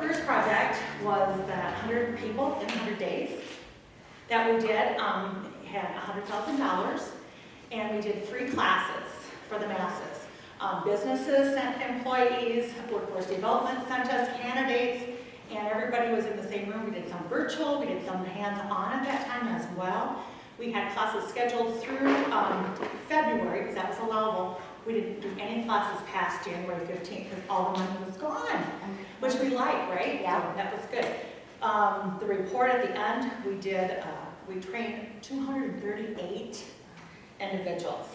first project was that 100 people in 100 days that we did. Had $100,000, and we did free classes for the masses. Businesses sent employees, workforce development sent us candidates, and everybody was in the same room. We did some virtual, we did some hands-on at that time as well. We had classes scheduled through February, because that was allowable. We didn't do any classes past January 15th because all the money was gone, which we like, right? Yeah. So that was good. The report at the end, we trained 238 individuals.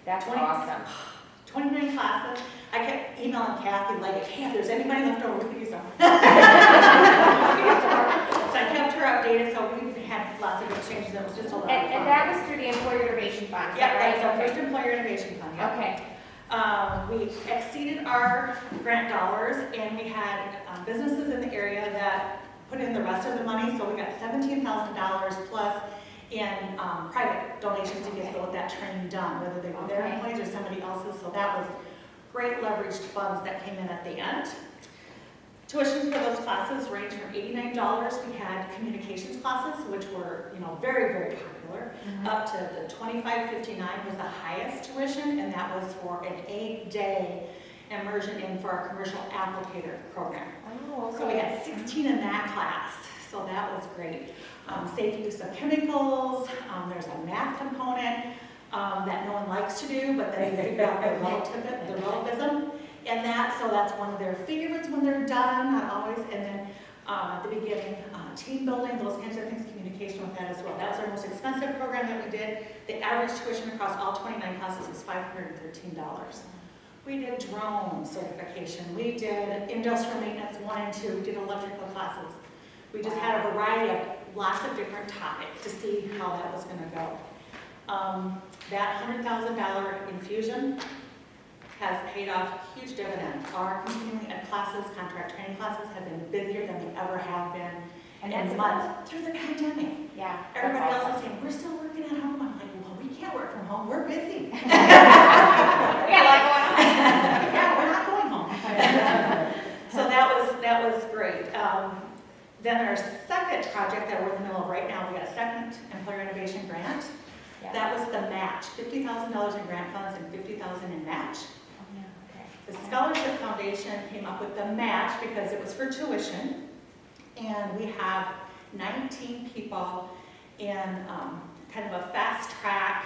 That's awesome. 29 classes. I kept emailing Kathy like, hey, if there's anybody left over, we could use them. So I kept her updated, so we had lots of exchanges. It was just a lot of fun. And that was through the Employer Innovation Fund, is Yeah, that right? that's our first Employer Innovation Fund, yeah. Okay. We exceeded our grant dollars, and we had businesses in the area that put in the rest of the money, so we got $17,000 plus in private donations to get that training done, whether they were their employees or somebody else's, so that was great leveraged funds that came in at the end. Tuition for those classes ranged from $89. We had communications classes, which were, very, very popular, up to the $25.59 was the highest tuition, and that was for an 8-day immersion in for our commercial applicator program. Oh, okay. So we had 16 in that class, so that was great. Safe use of chemicals, there's a math component that no one likes to do, but then you figure out the relativism. And so that's one of their favorites when they're done, not always. And then at the beginning, team building, those kinds of things, communication with that as well. That was our most expensive program that we did. The average tuition across all 29 classes was $513. We did drone certification. We did industrial maintenance 1 and 2. We did electrical classes. We just had a variety of lots of different topics to see how that was going to go. That $100,000 infusion has paid off huge dividends. Our continuing ed classes, contract training classes, have been busier than they ever have been in months through the pandemic. Yeah. Everybody else is saying, we're still working at home. I'm like, well, we can't work from home. We're busy. We got a lot going on. Yeah, we're not going home. So that was great. Then our second project that we're in the middle of right now, we got a second Employer Innovation Grant. Yeah. That was the match, $50,000 in grant funds and $50,000 in match. Oh, yeah, okay. The Scholarship Foundation came up with the match because it was for tuition, and we have 19 people in kind of a fast track,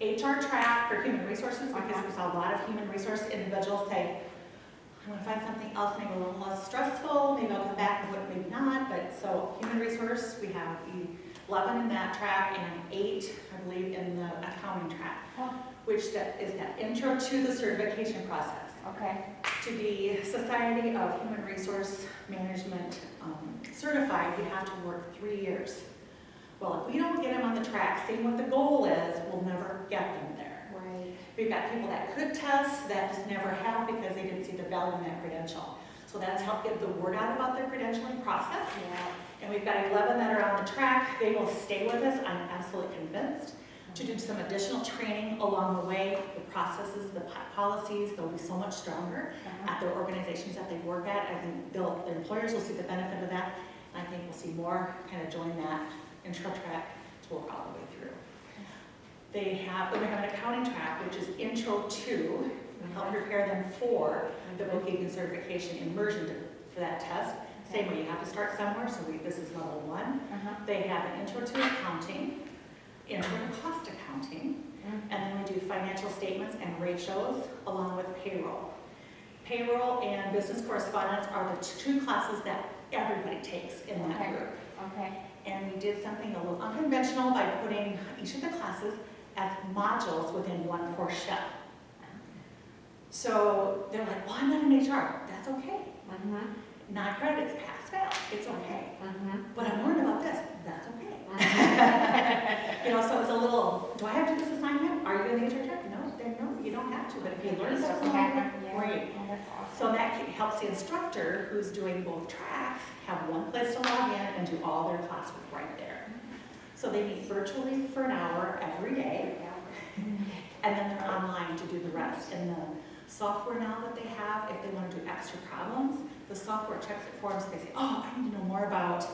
HR track for human resources, because there's a lot of human resource individuals say, I'm going to find something else maybe a little less stressful, maybe I'll come back and what, maybe not, but so human resource, we have 11 in that track and 8, I believe, in the accounting track, which is that intro to the certification process. Okay. To be Society of Human Resource Management certified, you have to work 3 years. Well, if we don't get them on the track, seeing what the goal is, we'll never get them there. Right. We've got people that could test that just never have because they didn't see the value in that credential. So that's helped get the word out about the credentialing process. Yeah. And we've got 11 that are on the track. They will stay with us, I'm absolutely convinced, to do some additional training along the way. The processes, the policies, they'll be so much stronger at their organizations that they work at. I think their employers will see the benefit of that. And I think we'll see more kind of join that intro track to work all the way through. We have an accounting track, which is intro to, and help prepare them for the bookkeeping certification immersion for that test. Same way, you have to start somewhere, so this is level 1. They have an intro to accounting, intro to cost accounting, and then we do financial statements and ratios along with payroll. Payroll and business correspondence are the 2 classes that everybody takes in that group. Okay. And we did something a little unconventional by putting each of the classes as modules within one course shell. So they're like, well, I'm not in HR. That's okay. 9 credits, pass, fail. It's okay. But I learned about this. That's okay. So it's a little, do I have to do this assignment? Are you in HR check? No, you don't have to. But if you learn something, great. So that helps the instructor who's doing both tracks have one place to log in and do all their classwork right there. So they meet virtually for an hour every day, and then they're online to do the rest. And the software now that they have, if they want to do extra problems, the software checks it for them, so they say, oh, I need to know more about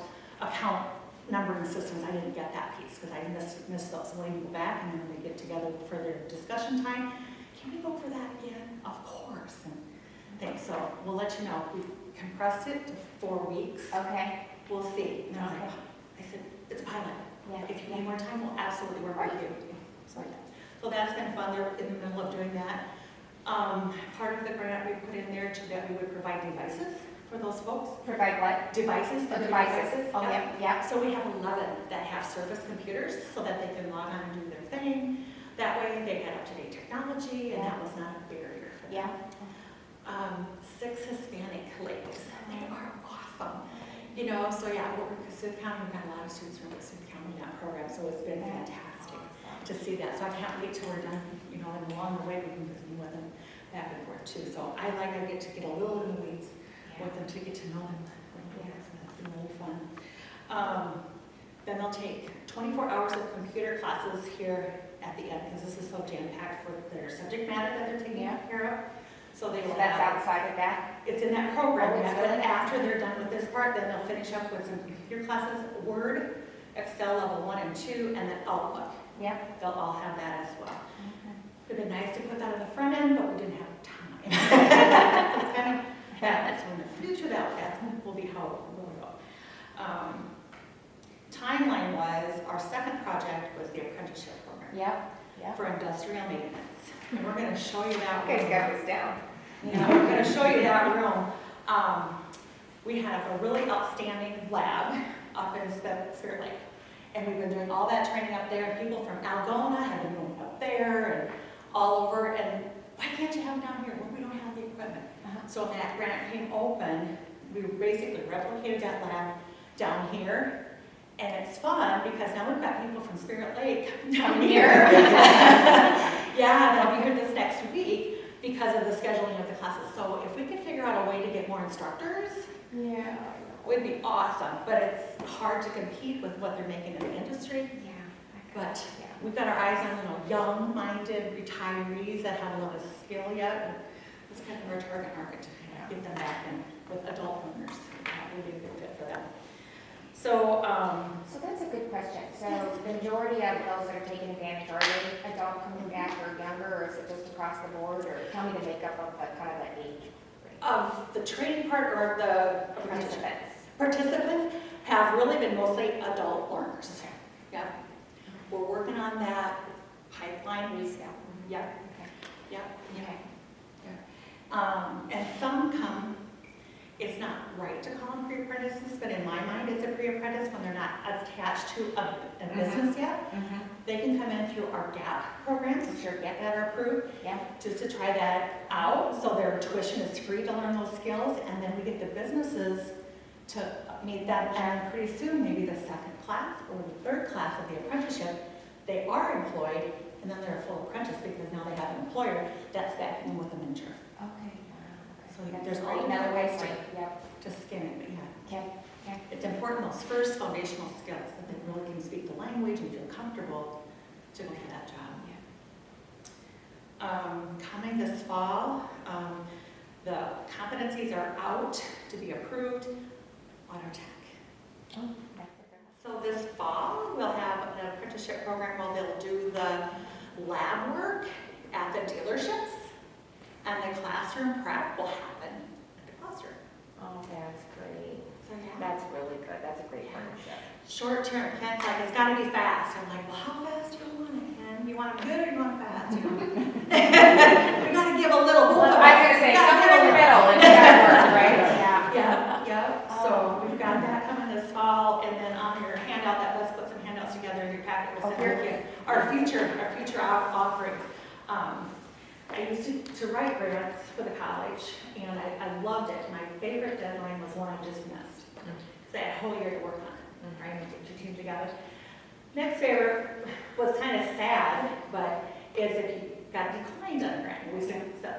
account numbering systems. I didn't get that piece because I missed those. So when we go back and then we get together for their discussion time, can we go over that again? Of course. And thanks. So we'll let you know. We compressed it to 4 weeks. Okay. We'll see. And Okay. I said, it's a pilot. Yeah. If you need more time, we'll absolutely work with you. So, yeah. So that's been fun. They're in the middle of doing that. Part of the grant we put in there to that we would provide devices for those folks. Provide what? Devices. Oh, devices? Oh, Yeah. yeah. So we have 11 that have Surface computers so that they can log on and do their thing. That way they had up-to-date technology and that was not a barrier for them. Yeah. 6 Hispanic ladies. They are awesome. You know, so yeah, we're in Cassuth County, we've got a lot of students from Cassuth County in that program, so it's been fantastic to see that. So I can't wait till we're done, you know, and along the way we can visit with them back and forth too. So I get to get a little in the weeds with them to get to know them. Yeah, so that's been really fun. Then they'll take 24 hours of computer classes here at the end because this is so jam-packed for their subject matter that they're taking care of. So they will That's have, outside of that? it's in that program. Oh, it's Yeah, good. after they're done with this part, then they'll finish up with some computer classes, Word, Excel level 1 and 2, and then Outlook. Yeah. They'll all have that as well. It'd been nice to put that on the front end, but we didn't have time. So it's kind of, that's in the future, that will be how it will go. Timeline-wise, our second project was the apprenticeship program Yeah. for industrial maintenance. And we're going to show you that You guys room. got this down. Yeah, we're going to show you that room. We have a really outstanding lab up in Spirit Lake. And we've been doing all that training up there. People from Algona have been going up there and all over. And why can't you have them down here? Well, we don't have the equipment. So when that grant came open, we basically replicated that lab down here. And it's fun because now we've got people from Spirit Lake down here. Yeah, they'll be here this next week because of the scheduling of the classes. So if we could figure out a way to get more instructors, Yeah. would be awesome. But it's hard to compete with what they're making in the industry. Yeah. But we've got our eyes on, you know, young-minded retirees that have a lot of skill yet. And it's kind of our target market to get them back in with adult learners. That would be a good fit for them. So, So that's a good question. So Yes. the majority of those that are taking advantage, are they adult coming back or younger, or is it just across the board? Or tell me the makeup of the kind of the age range. of the training part or the apprenticeship? Participants. Participants have really been mostly adult learners. Okay. Yeah. We're working on that pipeline. Rescale. Yeah, Okay. yeah. Okay. And some come, it's not right to call them pre-apprentices, but in my mind, it's a pre-apprentice when they're not attached to a business yet. They can come in through our GAP programs Sure. Yeah. that are approved, Yeah. just to try that out. So their tuition is free to learn those skills, and then we get the businesses to meet that. And pretty soon, maybe the second class or the third class of the apprenticeship, they are employed, and then they're a full apprentice because now they have an employer that's backing them with a mentor. Okay. So That's there's great. all Another different way ways to, yep. to skin it, but yeah. Okay. Okay. It's important, those first foundational skills, that they really can speak the language and feel comfortable to go for that job. Coming this fall, the competencies are out to be approved on our tech. Oh, that's a good one. So this fall, we'll have an apprenticeship program where they'll do the lab work at the dealerships, and the classroom prep will happen at the classroom. Oh, that's great. So yeah. That's really good. That's a great partnership. Short term, Ken's like, it's gotta be fast. I'm like, well, how fast do you want it, Ken? You want it good or you want it fast? You know? We gotta give a little. Well, I was gonna say, somewhere in the middle, and that works, right? Yeah. Yeah. So we've got that coming this fall, and then on your handout, let's put some handouts together in your packet. We'll send you our future offerings. I used to write grants for the college, and I loved it. My favorite deadline was one I just missed. Because I had a whole year to work on it, right, and get your team together. Next favorite was kind of sad, but is if you got declined on a grant. We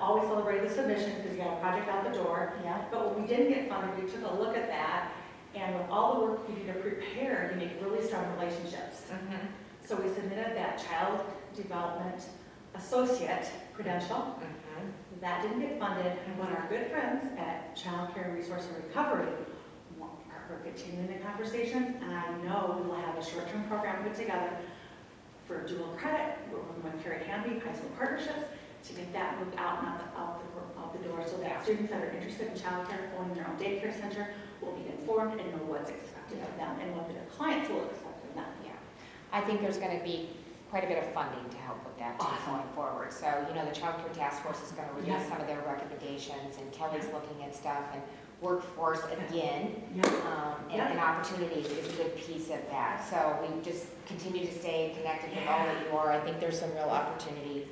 always celebrate the submission because you got a project out the door. Yeah. But when we didn't get funded, we took a look at that, and with all the work you do to prepare, you make really strong relationships. So we submitted that child development associate credential. that didn't get funded, but our good friends at Child Care Resource and Recovery are continuing the conversations, and I know we will have a short-term program put together for dual credit. We're working with Carrie Hamby, High School Partnerships, to get that moved out the door so that students that are interested in childcare, owning their own daycare center, will be informed and know what's expected of them and what their clients will expect of them. Yeah, I think there's going to be quite a bit of funding to help with that too going forward. So, you know, the Child Care Task Force is going to release some of their recommendations, and Kelly's looking at stuff, and workforce again, and opportunities is a good piece of that. So we just continue to stay connected with all that you are. I think there's some real opportunity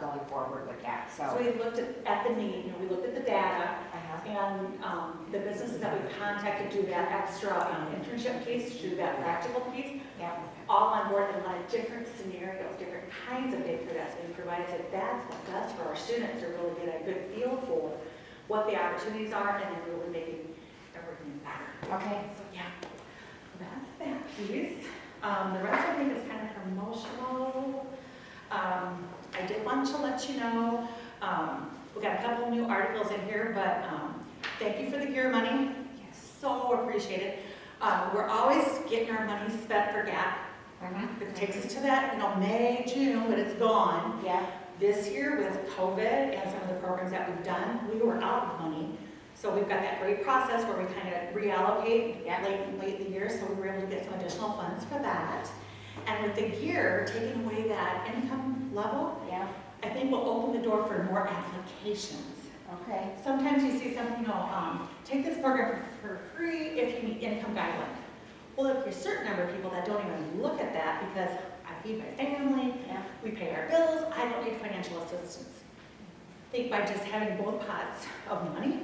going forward with that. So we looked at the need, we looked at the data, and the businesses that we've contacted do that extra internship piece, do that practical piece, all on board in a lot of different scenarios, different kinds of daycare that's being provided. So that's what does for our students to really get a good feel for what the opportunities are, and then really making everything better. Okay. So that's that piece. The rest I think is kind of promotional. I did want to let you know, we got a couple of new articles in here, but thank you for the gear money. So appreciate it. We're always getting our money spent for GAP. It takes us to that, May, June, but it's gone. This year with COVID and some of the programs that we've done, we were out of money. So we've got that great process where we kind of reallocate late in the year, so we were able to get some additional funds for that. And with the gear, taking away that income level, I think will open the door for more applications. Okay. Sometimes you see something, take this program for free if you meet income guidelines. Well, if there's a certain number of people that don't even look at that because I feed my family, we pay our bills, I don't need financial assistance. I think by just having both pots of money,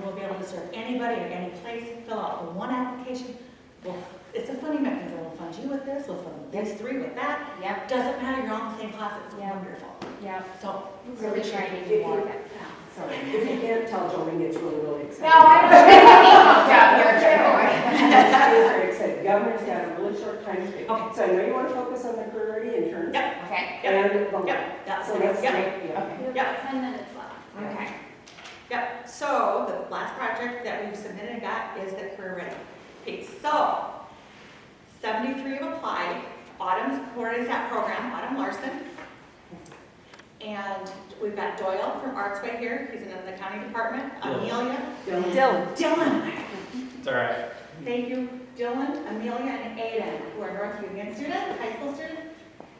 we'll be able to serve anybody at any place, fill out the one application. Well, it's a funding mechanism. We'll fund you with this, we'll fund these three with that. Doesn't matter, you're on the same class, it's wonderful. So really trying to do more of it. Sorry, if you can't tell, Jolene gets really excited. No, I don't She is very excited. Governor's got a really short time to pick. So I know you want to focus on the career-ready interns. Okay. And the law. So let's take, okay. 10 minutes left. Okay. So the last project that we've submitted and got is the career ready piece. So 73 have applied. Autumn's coordinates that program, Autumn Larson. And we've got Doyle from Artsway here. He's in the county department. Amelia. Dylan. It's all right. Thank you. Dylan, Amelia, and Aiden, who are North Union students, high school students.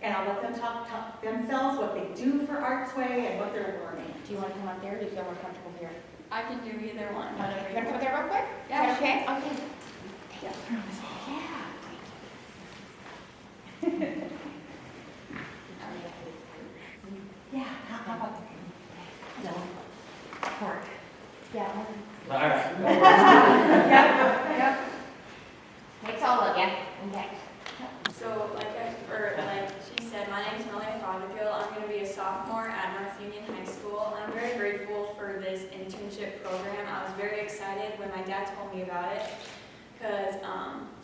And I'll let them talk themselves, what they do for Artsway and what they're learning. Do you want to come up there? Do you feel more comfortable here? I can do either one. You want to come up there real quick? Yeah. Okay. Okay. How about Dylan? Support. All right. Take solo again. Okay. So like she said, my name is Melia Fothergill. I'm going to be a sophomore at North Union High School. I'm very grateful for this internship program. I was very excited when my dad told me about it because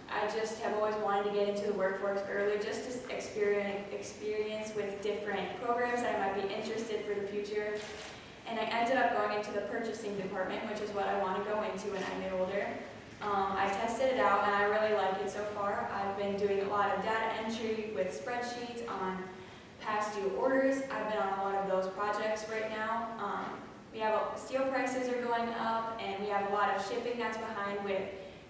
I just have always wanted to get into the workforce early just to experience with different programs that I might be interested for the future. And I ended up going into the purchasing department, which is what I want to go into when I get older. I tested it out and I really like it so far. I've been doing a lot of data entry with spreadsheets on past due orders. I've been on a lot of those projects right now. We have steel prices are going up and we have a lot of shipping that's behind with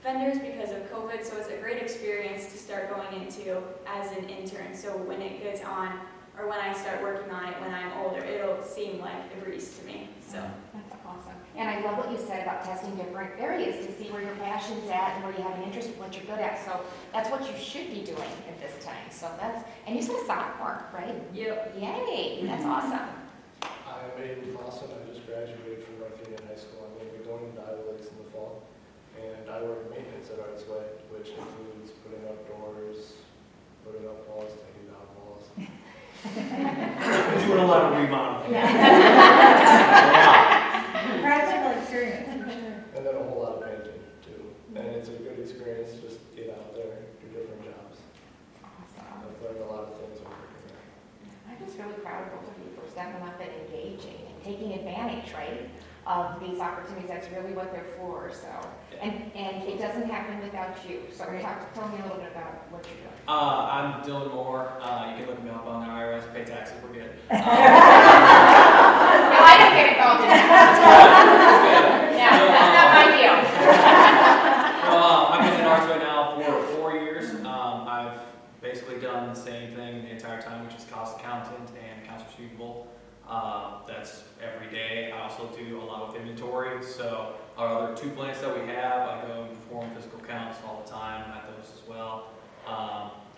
vendors because of COVID, so it's a great experience to start going into as an intern. So when it gets on, or when I start working on it when I'm older, it'll seem like a breeze to me. So that's awesome. And I love what you said about testing different areas to see where your passion's at and where you have an interest and what you're good at. So that's what you should be doing at this time. So and you said a sophomore, right? Yep. Yay, that's awesome. I'm Aiden Lawson. I just graduated from North Union High School. I'm going to be going to ILCC in the fall. And I work maintenance at Artsway, which includes putting up doors, putting up walls, taking down walls. Doing a lot of remodeling. Practical experience. And then a whole lot of painting too. And it's a good experience to just get out there, do different jobs. Awesome. I've learned a lot of things working there. I'm just really proud of both of you for stepping up and engaging and taking advantage, right, of these opportunities. That's really what they're for, so. And it doesn't happen without you, so tell me a little bit about what you're doing. I'm Dylan Moore. You can look me up on the IRS, pay taxes, we're good. No, I don't get involved in that. Yeah, that's not my deal. I've been in arts right now for 4 years. I've basically done the same thing the entire time, which is cost accountant and accounts receivable. That's every day. I also do a lot with inventory. So our other 2 plants that we have, I go and perform physical counts all the time at those as well.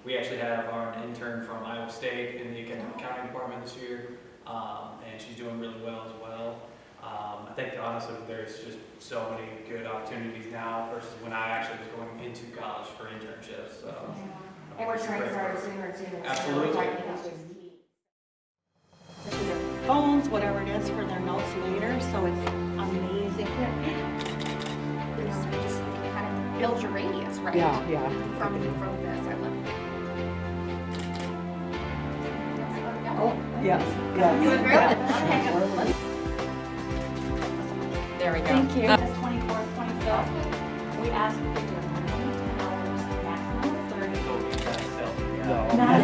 We actually have our intern from Iowa State in the accounting department this year, and she's doing really well as well. I think honestly there's just so many good opportunities now versus when I actually was going into college for internships. So. And we're trying to start sooner too. Absolutely. Phones, whatever it is, for their notes later, so it's amazing. You know, just kind of build your radius, right? Yeah. From this, I love it. Oh, yes. Doing great. There we go. Thank you. This 24th, 25th, we asked people to do 10 hours, maximum of 30. Not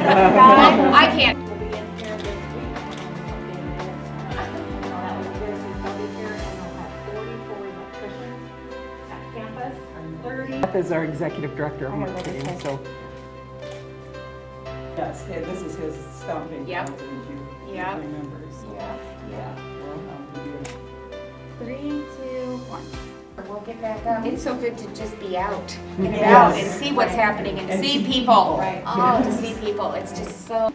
I can't. We'll be in here this week. That was Thursday, they'll be here, and they'll have 44 electricians at campus, 30. Beth is our executive director of I know what marketing, this is. so. Yes, this is his stomping Yep. ground, if you Yep. remember. So, Yeah. we'll, 3, 2, 1. We'll get back up. It's so good to just be out and Yes. about and see what's happening and to And see see people. people. Right. Oh, to see people. It's just so.